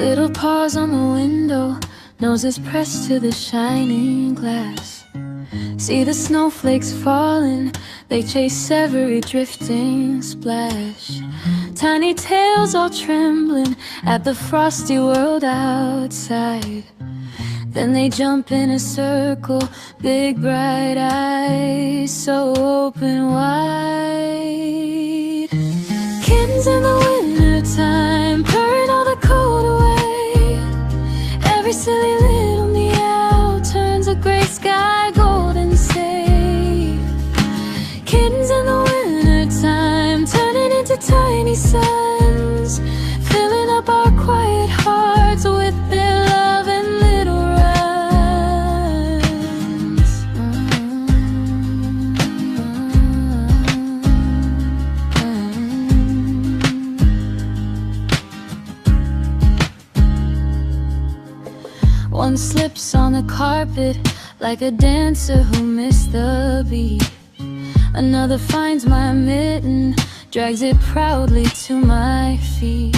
Little paws on the window, noses pressed to the shining glass. See the snowflakes falling, they chase every drifting splash. Tiny tails all trembling at the frosty world outside. Then they jump in a circle, big bright eyes so open wide. Kittens in the winter time, purring all the cold away. Every silly little meow turns a gray sky golden safe. Kittens in the winter time, turning into tiny suns, filling up our quiet hearts with their love and little runs. One slips on the carpet like a dancer who missed the beat. Another finds my mitten, drags it proudly to my feet.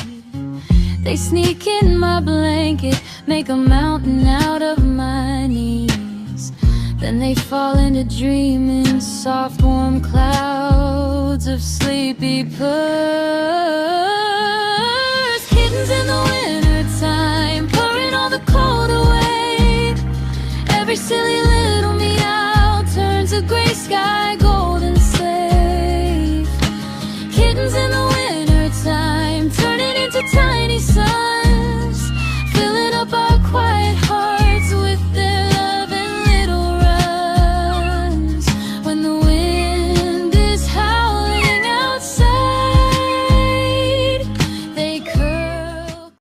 They sneak in my blanket, make a mountain out of my knees. Then they fall into dreaming, soft warm clouds of sleepy purrs. Kittens in the winter time, purring all the cold away. Every silly little meow turns a gray sky